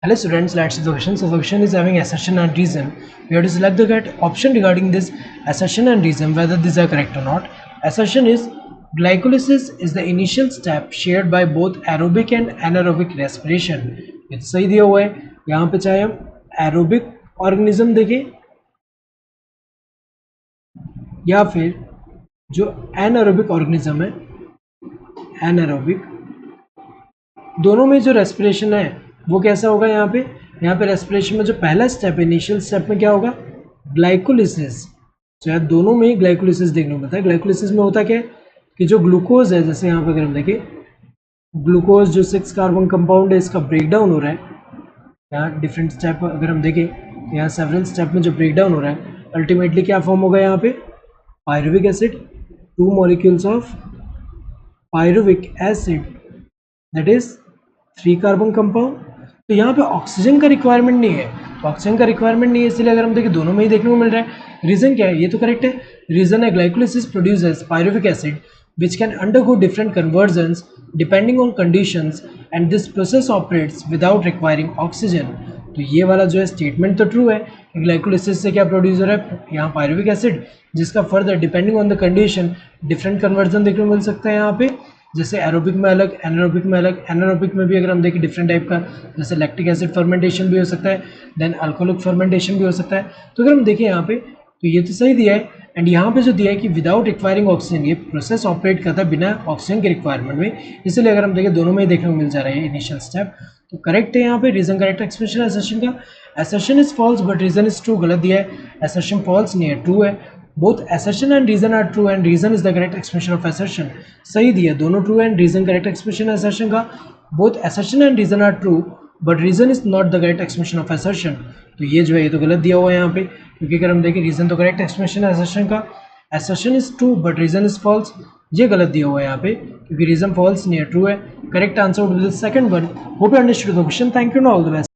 Hello students, let's see the question. So the question is having assertion and reason. We have to select the correct option regarding this assertion and reason whether these are correct or not. Assertion is glycolysis is the initial step shared by both aerobic and anaerobic respiration. ये तो सही दिया हुआ है. यहाँ पे चाहे हम aerobic organism देखें या फिर जो anaerobic organism है, anaerobic, दोनों में जो रेस्पिरेशन है वो कैसा होगा. यहाँ पे रेस्पिरेशन में जो पहला स्टेप है, इनिशियल स्टेप में क्या होगा, ग्लाइकोलिसिस. तो यार दोनों में ही ग्लाइकोलिसिस देखने को मिलता है. ग्लाइकोलिसिस में होता क्या है कि जो ग्लूकोज है, जैसे यहाँ पे अगर हम देखें, ग्लूकोज जो 6 कार्बन कंपाउंड है, इसका ब्रेकडाउन हो रहा है. यहाँ डिफरेंट स्टेप अगर हम देखें, यहाँ सेवरल स्टेप में जो ब्रेकडाउन हो रहा है, अल्टीमेटली क्या फॉर्म होगा यहाँ पे, pyruvic acid, 2 molecules of pyruvic acid, that is 3 carbon compound. तो यहाँ पे ऑक्सीजन का रिक्वायरमेंट नहीं है. तो ऑक्सीजन का रिक्वायरमेंट नहीं है, इसलिए अगर हम देखें दोनों में ही देखने को मिल रहा है. रीजन क्या है, ये तो करेक्ट है. रीजन है glycolysis produces pyruvic acid which can undergo different conversions depending on conditions and this process operates without requiring oxygen. तो ये वाला जो है स्टेटमेंट तो ट्रू है. ग्लाइकोलिसिस से क्या प्रोड्यूस हो रहा है, यहाँ पायरुविक एसिड, जिसका further depending on the condition different conversion देखने को मिल सकता है. यहाँ पे जैसे एरोबिक में अलग, एनारोबिक में अलग. एनारोबिक में भी अगर हम देखें डिफरेंट टाइप का, जैसे लैक्टिक एसिड फर्मेंटेशन भी हो सकता है, देन अल्कोहलिक फर्मेंटेशन भी हो सकता है. तो अगर हम देखें यहाँ पे, तो ये तो सही दिया है. एंड यहाँ पे जो दिया है कि विदाउट रिक्वायरिंग ऑक्सीजन, ये प्रोसेस ऑपरेट करता है बिना ऑक्सीजन के रिक्वायरमेंट में. इसलिए अगर हम देखें दोनों में ही देखने को मिल जा रहा है इनिशियल स्टेप. तो करेक्ट है यहाँ पे. रीजन करेक्ट एक्सप्रेशन असर्शन का. Assertion is false but reason is true, गलत दिया है. असर्शन फॉल्स नहीं है, ट्रू है. Both assertion and reason are true and reason is the correct expression of assertion. सही दिया, दोनों true and reason correct expression assertion का. both assertion and reason are true but reason is not the correct expression of assertion. तो ये जो है ये तो गलत दिया हुआ है यहाँ पे, क्योंकि अगर हम देखें reason तो correct expression है assertion का. assertion is true but reason is false, ये गलत दिया हुआ है यहाँ पे, क्योंकि reason false नहीं है, true है. correct answer would be the second one. hope you understood the question. thank you and all the best.